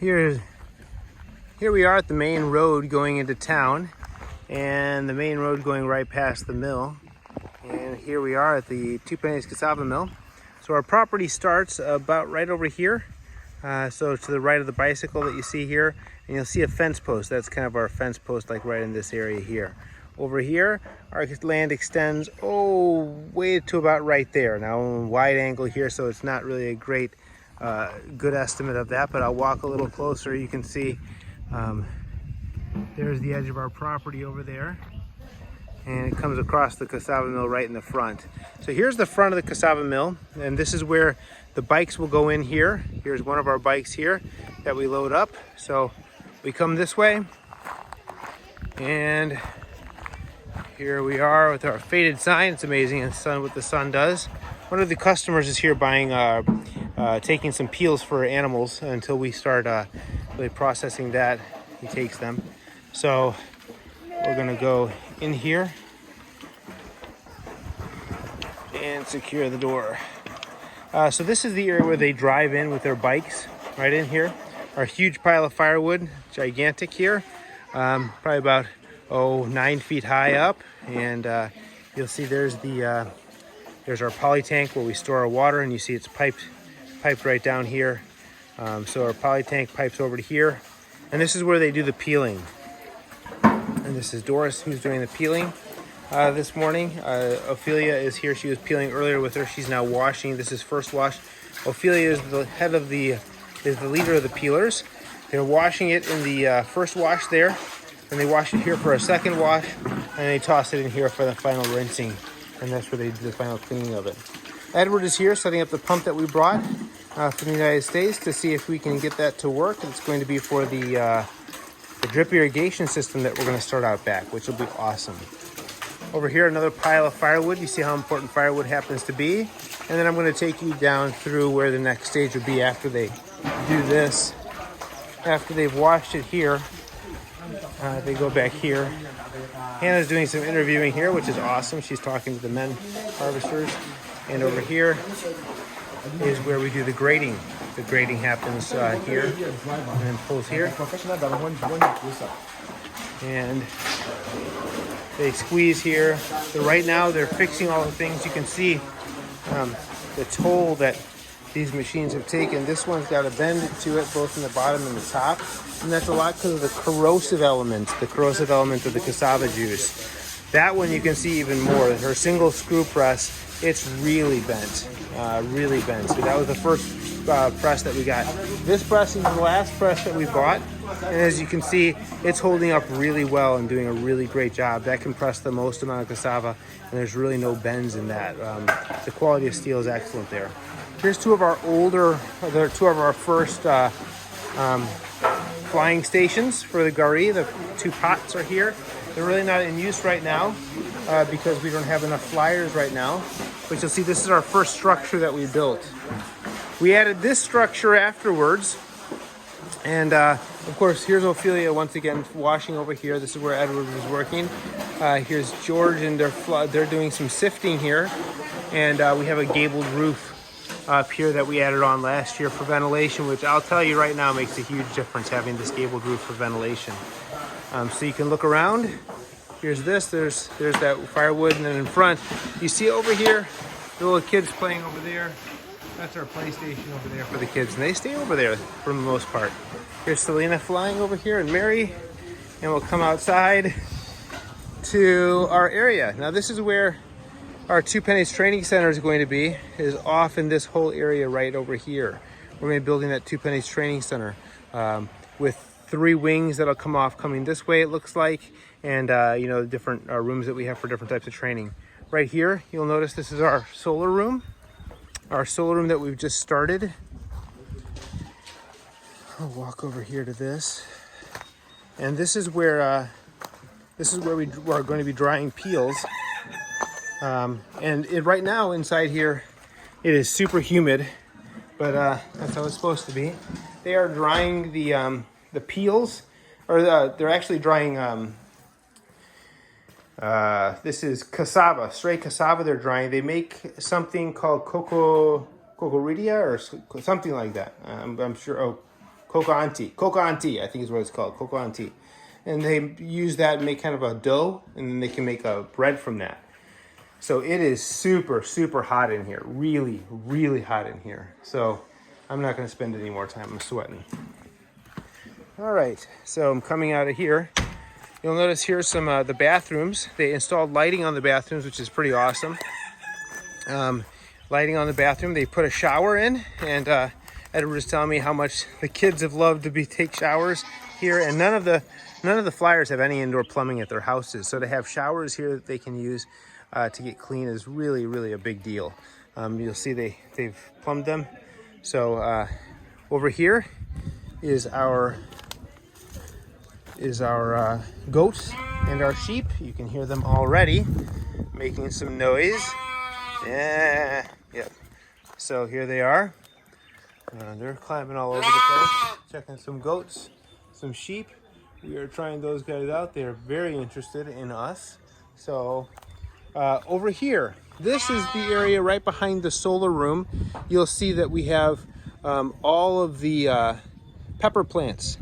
Here we are at the main road going into town, and the main road going right past the mill. And here we are at the Two Pennies Cassava mill. So our property starts about right over here. So to the right of the bicycle that you see here, and you'll see a fence post. That's kind of our fence post, like right in this area here. Over here, our land extends, way to about right there. Now, wide angle here, so it's not really a great, good estimate of that, but I'll walk a little closer. You can see there's the edge of our property over there, and it comes across the cassava mill right in the front. So here's the front of the cassava mill, and this is where the bikes will go in here. Here's one of our bikes here that we load up. So we come this way, and here we are with our faded sign. It's amazing what the sun does. One of the customers is here buying, taking some peels for animals until we start really processing that. He takes them. So we're gonna go in here and secure the door. So this is the area where they drive in with their bikes, right in here. Our huge pile of firewood, gigantic here, probably about 9 feet high up, and you'll see there's our poly tank where we store our water, and you see it's piped right down here. So our poly tank pipes over to here, and this is where they do the peeling. And this is Doris who's doing the peeling this morning. Ophelia is here. She was peeling earlier with her. She's now washing. This is first wash. Ophelia is the head of is the leader of the peelers. They're washing it in the first wash there, and they wash it here for a second wash, and they toss it in here for the final rinsing, and that's where they do the final cleaning of it. Edward is here setting up the pump that we brought from the United States to see if we can get that to work. It's going to be for the drip irrigation system that we're going to start out back, which will be awesome. Over here, another pile of firewood. You see how important firewood happens to be. And then I'm going to take you down through where the next stage would be after they do this. After they've washed it here, they go back here. Hannah's doing some interviewing here, which is awesome. She's talking to the men harvesters. And over here is where we do the grading. The grading happens here, and then pulls here. And they squeeze here. So right now they're fixing all the things. You can see the toll that these machines have taken. This one's got a bend to it, both in the bottom and the top. And that's a lot because of the corrosive element of the cassava juice. That one you can see even more. Her single screw press, it's really bent, really bent. So that was the first press that we got. This press is the last press that we bought. And as you can see, it's holding up really well and doing a really great job. That can press the most amount of cassava, and there's really no bends in that. The quality of steel is excellent there. Here's two of our first flying stations for the garri. The two pots are here. They're really not in use right now because we don't have enough flyers right now. But you'll see this is our first structure that we built. We added this structure afterwards. And of course, here's Ophelia once again washing over here. This is where Edward was working. Here's George, and they're doing some sifting here. And we have a gabled roof up here that we added on last year for ventilation, which I'll tell you right now makes a huge difference having this gabled roof for ventilation. So you can look around. Here's this. There's that firewood, and then in front, you see over here the little kids playing over there. That's our PlayStation over there for the kids, and they stay over there for the most part. Here's Selena flying over here, and Mary, and we'll come outside to our area. Now this is where our Two Pennies Training Center is going to be, is off in this whole area right over here. We're going to be building that Two Pennies Training Center with 3 wings that'll come off coming this way, it looks like, and the different rooms that we have for different types of training. Right here, you'll notice this is our solar room. Our solar room that we've just started. I'll walk over here to this, and this is where we are going to be drying peels. Right now inside here, it is super humid, but that's how it's supposed to be. They are drying the peels, or they're actually drying. This is cassava, straight cassava they're drying. They make something called cocoridia or something like that. I'm sure. coca auntie, I think is what it's called, coca auntie. And they use that and make kind of a dough, and then they can make a bread from that. So it is super, super hot in here. Really, really hot in here. So I'm not going to spend any more time. I'm sweating. All right, so I'm coming out of here. You'll notice here's some the bathrooms. They installed lighting on the bathrooms, which is pretty awesome. Lighting on the bathroom. They put a shower in, and Edward was telling me how much the kids have loved to take showers here. And none of the flyers have any indoor plumbing at their houses, so to have showers here that they can use to get clean is really, really a big deal. You'll see they've plumbed them. So over here is our goats and our sheep. You can hear them already making some noise. Yeah, yep. So here they are. They're climbing all over the place, checking some goats, some sheep. We are trying those guys out. They are very interested in us. So over here, this is the area right behind the solar room. You'll see that we have all of the pepper plants.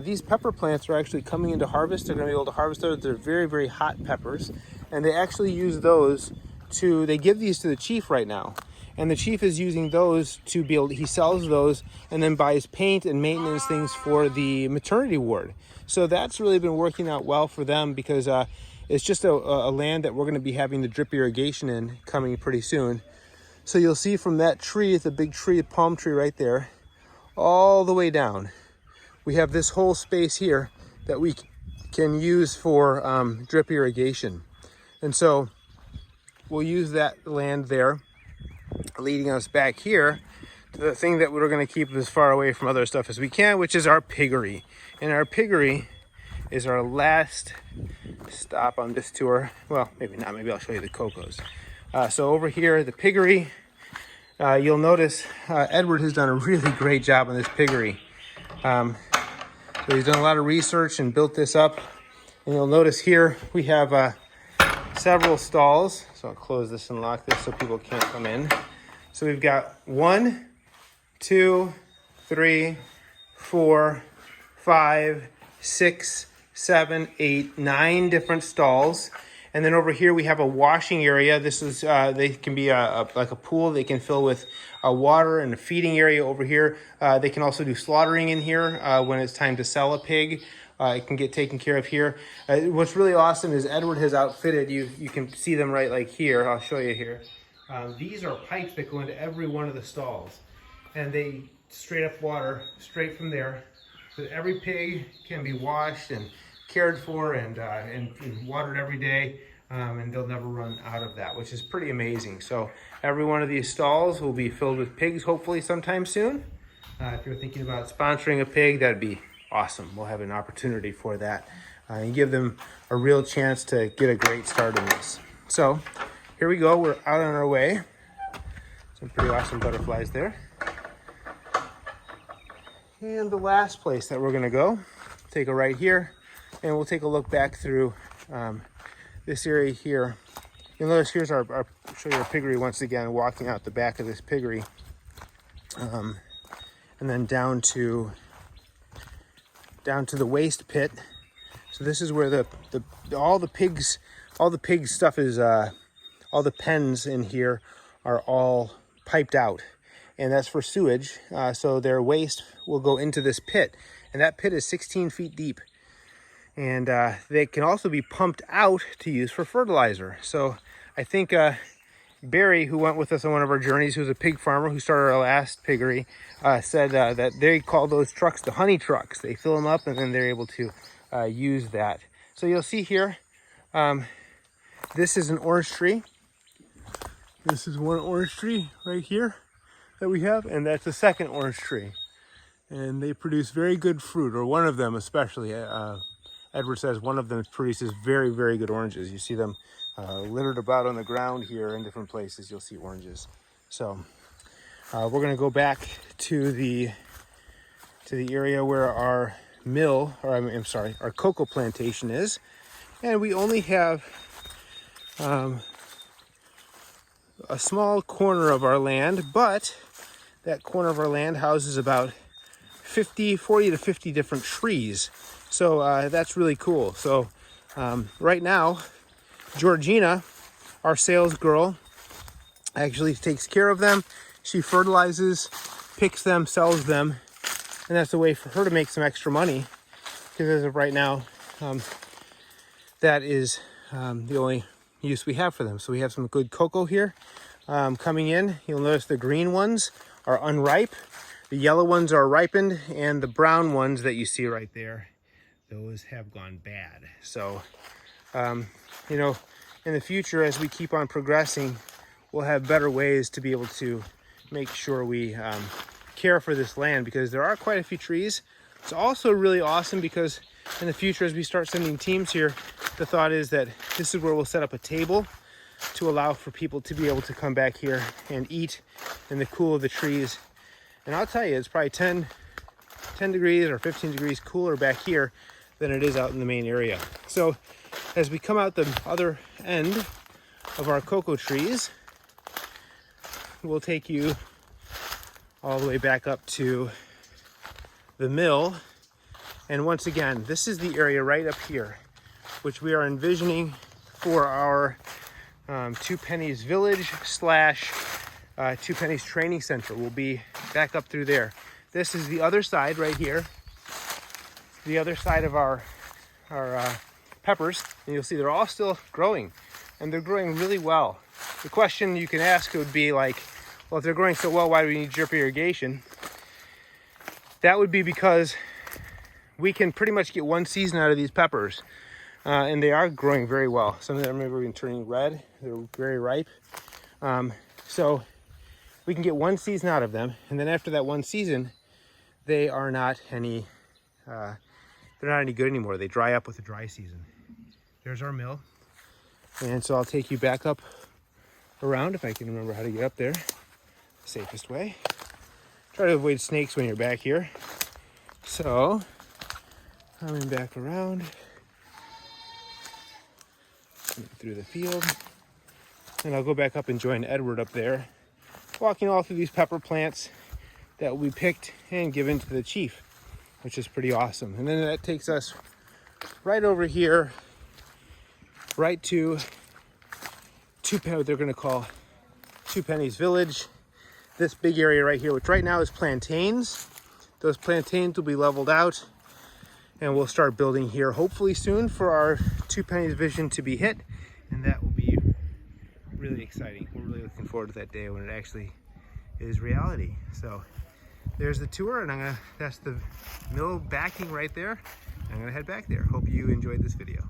These pepper plants are actually coming into harvest. They're going to be able to harvest those. They're very, very hot peppers. And they actually use those they give these to the chief right now. And the chief is using those to be able he sells those and then buys paint and maintenance things for the maternity ward. So that's really been working out well for them, because it's just a land that we're going to be having the drip irrigation in coming pretty soon. So you'll see from that tree, the big tree, palm tree right there, all the way down, we have this whole space here that we can use for drip irrigation. And so we'll use that land there, leading us back here to the thing that we're going to keep as far away from other stuff as we can, which is our piggery. And our piggery is our last stop on this tour. Well, maybe not. Maybe I'll show you the cocos. So over here, the piggery, you'll notice Edward has done a really great job on this piggery. So he's done a lot of research and built this up. And you'll notice here we have several stalls. So I'll close this and lock this so people can't come in. So we've got 1, 2, 3, 4, 5, 6, 7, 8, 9 different stalls. And then over here we have a washing area. This is they can be like a pool. They can fill with water, and a feeding area over here. They can also do slaughtering in here when it's time to sell a pig. It can get taken care of here. What's really awesome is Edward has outfitted, you can see them right like here. I'll show you here. These are pipes that go into every one of the stalls, and they straight up water straight from there. So every pig can be washed and cared for and watered every day, and they'll never run out of that, which is pretty amazing. So every one of these stalls will be filled with pigs, hopefully sometime soon. If you're thinking about sponsoring a pig, that'd be awesome. We'll have an opportunity for that and give them a real chance to get a great start in this. So here we go. We're out on our way. Some pretty awesome butterflies there. And the last place that we're going to go, take a right here, and we'll take a look back through this area here. You'll notice here's our show you our piggery once again, walking out the back of this piggery, and then down to the waste pit. So this is where all the pig stuff is. All the pens in here are all piped out, and that's for sewage. So their waste will go into this pit, and that pit is 16 feet deep. And they can also be pumped out to use for fertilizer. So I think Barry, who went with us on one of our journeys, who's a pig farmer who started our last piggery, said that they call those trucks the honey trucks. They fill them up and then they're able to use that. So you'll see here, this is an orange tree. This is one orange tree right here that we have, and that's the second orange tree. And they produce very good fruit, or one of them especially. Edward says one of them produces very, very good oranges. You see them littered about on the ground here in different places. You'll see oranges. So we're going to go back to the area where our mill, or I'm sorry, our cocoa plantation is. And we only have a small corner of our land, but that corner of our land houses about 40 to 50 different trees. So that's really cool. So right now, Georgina, our sales girl, actually takes care of them. She fertilizes, picks them, sells them, and that's a way for her to make some extra money, because as of right now, that is the only use we have for them. So we have some good cocoa here coming in. You'll notice the green ones are unripe, the yellow ones are ripened, and the brown ones that you see right there, those have gone bad. So you know, in the future, as we keep on progressing, we'll have better ways to be able to make sure we care for this land, because there are quite a few trees. It's also really awesome because in the future, as we start sending teams here, the thought is that this is where we'll set up a table to allow for people to be able to come back here and eat in the cool of the trees. And I'll tell you, it's probably 10 degrees or 15 degrees cooler back here than it is out in the main area. So as we come out the other end of our cocoa trees, we'll take you all the way back up to the mill. And once again, this is the area right up here, which we are envisioning for our Two Pennies village slash Two Pennies training center. We'll be back up through there. This is the other side right here, the other side of our peppers, and you'll see they're all still growing, and they're growing really well. The question you can ask would be like, well, if they're growing so well, why do we need drip irrigation? That would be because we can pretty much get one season out of these peppers, and they are growing very well. Some of them are even turning red. They're very ripe. So we can get one season out of them, and then after that one season, they are not any they're not any good anymore. They dry up with the dry season. There's our mill, and so I'll take you back up around if I can remember how to get up there the safest way. Try to avoid snakes when you're back here. So coming back around through the field, and I'll go back up and join Edward up there, walking all through these pepper plants that we picked and given to the chief, which is pretty awesome. And then that takes us right over here, right to what they're going to call Two Pennies Village. This big area right here, which right now is plantains. Those plantains will be leveled out, and we'll start building here hopefully soon for our Two Pennies vision to be hit, and that will be really exciting. We're really looking forward to that day when it actually is reality. So there's the tour, and that's the mill backing right there. I'm gonna head back there. Hope you enjoyed this video.